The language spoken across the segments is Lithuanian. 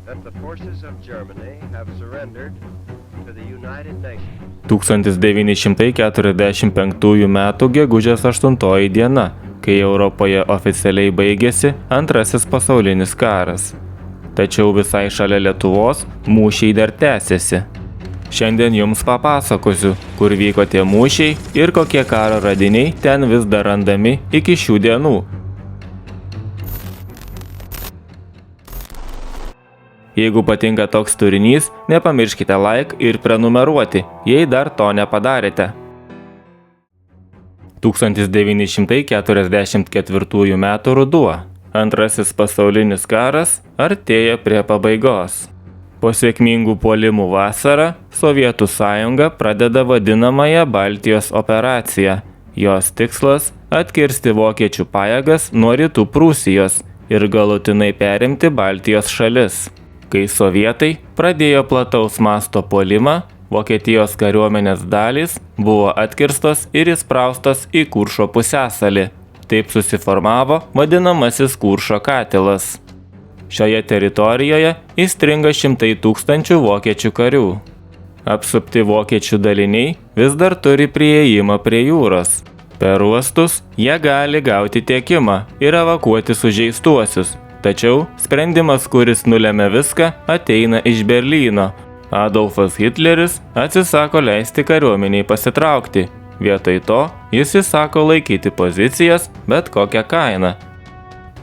that the forces of Germany have surrendered to the United Nations. 1945 m. gegužės 8 diena, kai Europoje oficialiai baigėsi Antrasis pasaulinis karas. Tačiau visai šalia Lietuvos mūšiai dar tęsiasi. Šiandien jums papasakosiu, kur vyko tie mūšiai ir kokie karo radiniai ten vis dar randami iki šių dienų. Jeigu patinka toks turinys, nepamirškite like ir prenumeruoti, jei dar to nepadarėte. 1944 m. ruduo. Antrasis pasaulinis karas artėja prie pabaigos. Po sėkmingų puolimų vasarą Sovietų sąjunga pradeda vadinamąją Baltijos operaciją. Jos tikslas – atkirsti vokiečių pajėgas nuo rytų Prūsijos ir galutinai perimti Baltijos šalis. Kai sovietai pradėjo plataus masto puolimą, Vokietijos kariuomenės dalys buvo atkirstos ir įspraustos į Kuršo pusiasalį. Taip susiformavo vadinamasis Kuršo katilas. Šioje teritorijoje įstringa šimtai tūkstančių vokiečių karių. Apsupti vokiečių daliniai vis dar turi priėjimą prie jūros. Per uostus jie gali gauti tiekimą ir evakuoti sužeistuosius. Tačiau sprendimas, kuris nulėmė viską, ateina iš Berlyno. Adolfas Hitleris atsisako leisti kariuomeniai pasitraukti. Vietoj to jis įsako laikyti pozicijas bet kokią kainą.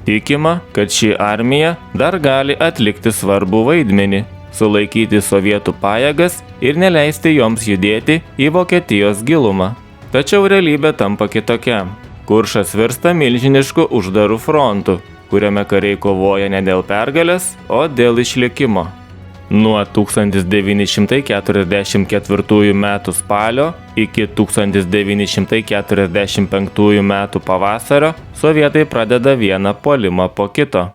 Tikima, kad ši armija dar gali atlikti svarbų vaidmenį – sulaikyti sovietų pajėgas ir neleisti joms judėti į Vokietijos gilumą. Tačiau realybė tampa kitokia. Kuršas virsta milžinišku uždaru frontu, kuriame kariai kovoja ne dėl pergalės, o dėl išlikimo. Nuo 1944 m. spalio iki 1945 m. pavasario sovietai pradeda vieną puolimą po kito.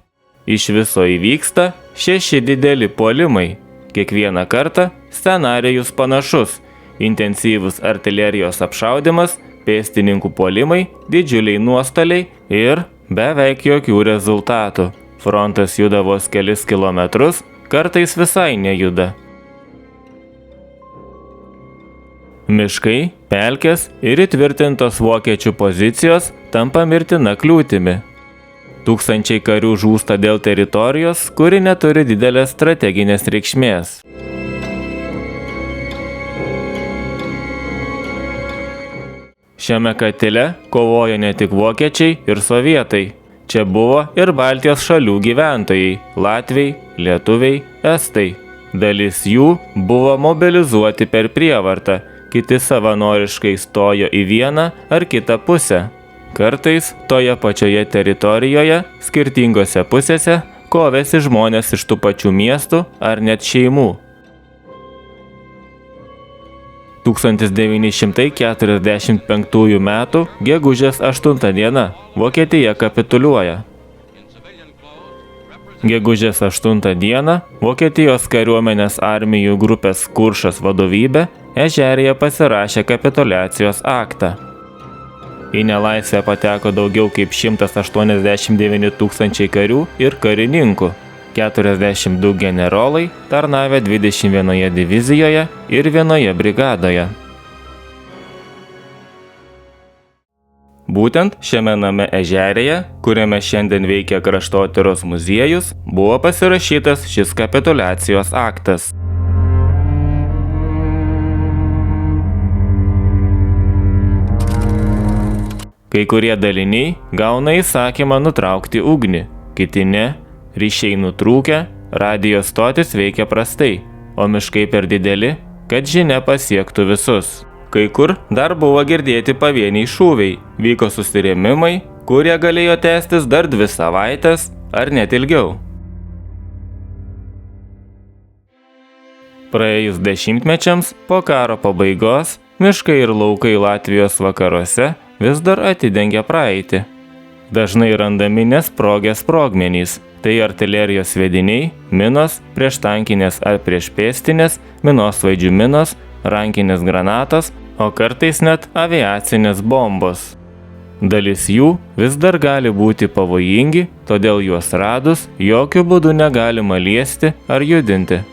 Iš viso įvyksta 6 dideli puolimai. Kiekvieną kartą scenarijus panašus – intensyvus artilerijos apšaudymas, pėstininkų puolimai, didžiuliai nuostoliai ir beveik jokių rezultatų. Frontas juda vos kelis kilometrus, kartais visai nejuda. Miškai, pelkės ir įtvirtintos vokiečių pozicijos tampa mirtina kliūtimi. Tūkstančiai karių žūsta dėl teritorijos, kuri neturi didelės strateginės reikšmės. Šiame katile kovoja ne tik vokiečiai ir sovietai. Čia buvo ir Baltijos šalių gyventojai – latviai, lietuviai, estai. Dalis jų buvo mobilizuoti per prievartą, kiti savanoriškai stojo į vieną ar kitą pusę. Kartais toje pačioje teritorijoje, skirtingose pusėse, kovėsi žmonės iš tų pačių miestų ar net šeimų. 1945 m. gegužės 8 diena Vokietija kapituliuoja. Gegužės 8 dieną Vokietijos kariuomenės armijų grupės Kuršas vadovybė Ežerėje pasirašė kapituliacijos aktą. Į nelaisvę pateko daugiau kaip 189 tūkstančiai karių ir karininkų. 42 generolai tarnavę 21 divizijoje ir 1 brigadoje. Būtent šiame name Ežerėje, kuriame šiandien veikia Kraštotyros muziejus, buvo pasirašytas šis kapituliacijos aktas. Kai kurie daliniai gauna įsakymą nutraukti ugnį, kiti ne. Ryšiai nutrūkę, radijo stotis veikia prastai, o miškai per dideli, kad žinia pasiektų visus. Kai kur dar buvo girdėti pavieniai šūviai, vyko susirėmimai, kurie galėjo tęstis dar 2 savaites ar net ilgiau. Praėjus dešimtmečiams po karo pabaigos, miškai ir laukai Latvijos vakaruose vis dar atidengia praeitį. Dažnai randami nesprogę sprogmenys. Tai artilerijos sviediniai, minos, prieštankinės ar priešpėstinės, minosvaidžių minos, rankinės granatos, o kartais net aviacinės bombos. Dalis jų vis dar gali būti pavojingi, todėl juos radus jokių būdų negalima liesti ar judinti.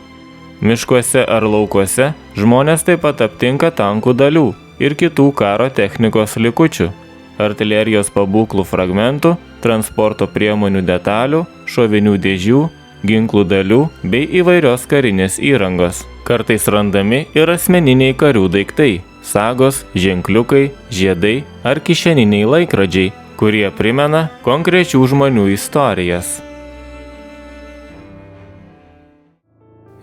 Miškuose ar laukuose žmonės taip pat aptinka tankų dalių ir kitų karo technikos likučių, artilerijos pabūklų fragmentų, transporto priemonių detalių, šovinių dėžių, ginklų dalių bei įvairios karinės įrangos. Kartais randami ir asmeniniai karių daiktai – sagos, ženkliukai, žiedai ar kišeniniai laikrodžiai, kurie primena konkrečių žmonių istorijas.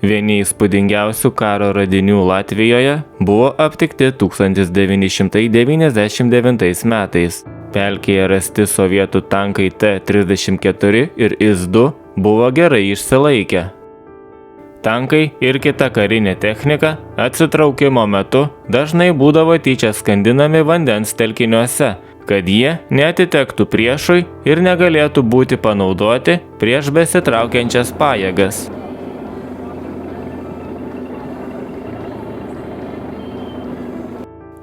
Vieni įspūdingiausių karo radinių Latvijoje buvo aptikti 1999 metais. Pelkėje rasti sovietų tankai T-34 ir IS-2 buvo gerai išsilaikę. Tankai ir kita karinė technika atsitraukimo metu dažnai būdavo tyčia skandinami vandens telkiniuose, kad jie neatitektų priešui ir negalėtų būti panaudoti prieš besitraukiančias pajėgas.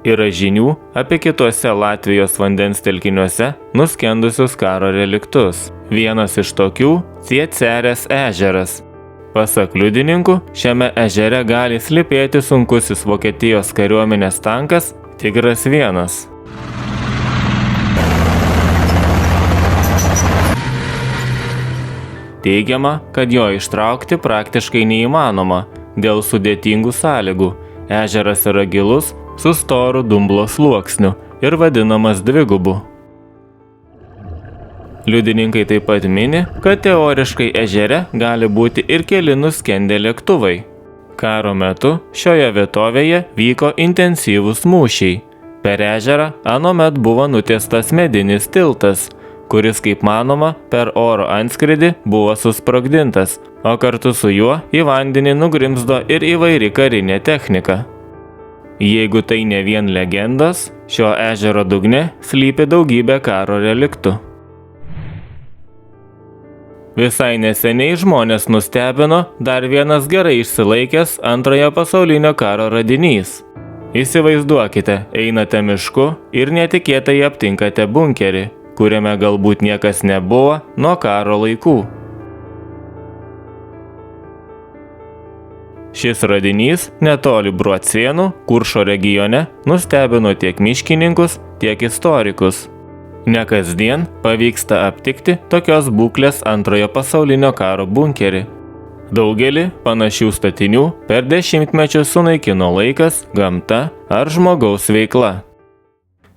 Yra žinių apie kituose Latvijos vandens telkiniuose nuskendusius karo reliktus. Vienas iš tokių – Ciecerės ežeras. Pasak liudininkų, šiame ežere gali slypėti sunkusis Vokietijos kariuomenės tankas Tigras 1. Teigiama, kad jo ištraukti praktiškai neįmanoma dėl sudėtingų sąlygų. Ežeras yra gilus, su storu dumblo sluoksniu ir vadinamas dvigubu. Liudininkai taip pat mini, kad teoriškai ežere gali būti ir keli nuskendę lėktuvai. Karo metu šioje vietovėje vyko intensyvūs mūšiai. Per ežerą anuomet buvo nutiestas medinis tiltas, kuris, kaip manoma, per oro antskridį buvo susprogdintas, o kartu su juo į vandenį nugrimzdo ir įvairi karinė technika. Jeigu tai ne vien legendos, šio ežero dugne slypi daugybė karo reliktų. Visai neseniai žmonės nustebino dar vienas gerai išsilaikęs Antrojo pasaulinio karo radinys. Įsivaizduokite, einate mišku ir netikėtai aptinkate bunkerį, kuriame galbūt niekas nebuvo nuo karo laikų. Šis radinys netoli Bruocėnų, Kuršo regione, nustebino tiek miškininkus, tiek istorikus. Ne kasdien pavyksta aptikti tokios būklės Antrojo pasaulinio karo bunkerį. Daugelį panašių statinių per dešimtmečius sunaikino laikas, gamta ar žmogaus veikla.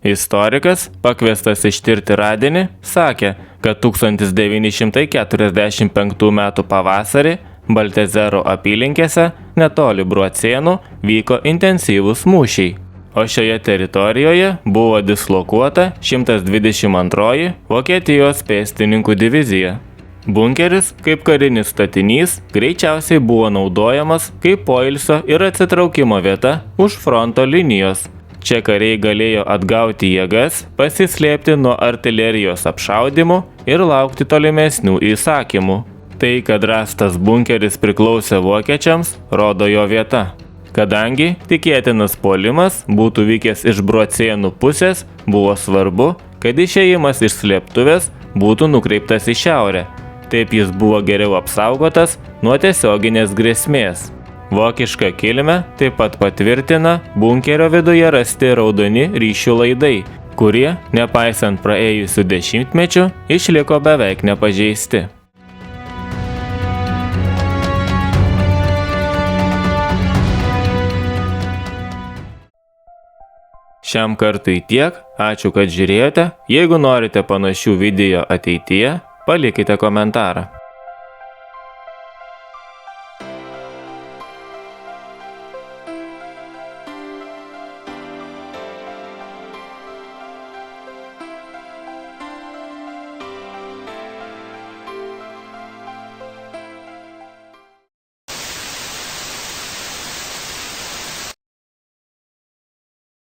Istorikas, pakviestas ištirti radinį, sakė, kad 1945 m. pavasarį Baltezero apylinkėse, netoli Bruocėnų, vyko intensyvūs mūšiai, o šioje teritorijoje buvo dislokuota 122 Vokietijos pėstininkų divizija. Bunkeris, kaip karinis statinys, greičiausiai buvo naudojamas kaip poilsio ir atsitraukimo vieta už fronto linijos. Čia kariai galėjo atgauti jėgas, pasislėpti nuo artilerijos apšaudymų ir laukti tolimesnių įsakymų. Tai, kad rastas bunkeris priklausė vokiečiams, rodo jo vieta. Kadangi tikėtinas puolimas būtų vykęs iš Bruocėnų pusės, buvo svarbu, kad išėjimas iš slėptuvės būtų nukreiptas į šiaurę. Taip jis buvo geriau apsaugotas nuo tiesioginės grėsmės. Vokiška kilmė taip pat patvirtina bunkerio viduje rasti raudoni ryšių laidai, kurie, nepaisant praėjusių dešimtmečių, išliko beveik nepažeisti. Šiam kartui tiek, ačiū, kad žiūrėjote. Jeigu norite panašių video ateityje, palikite komentarą.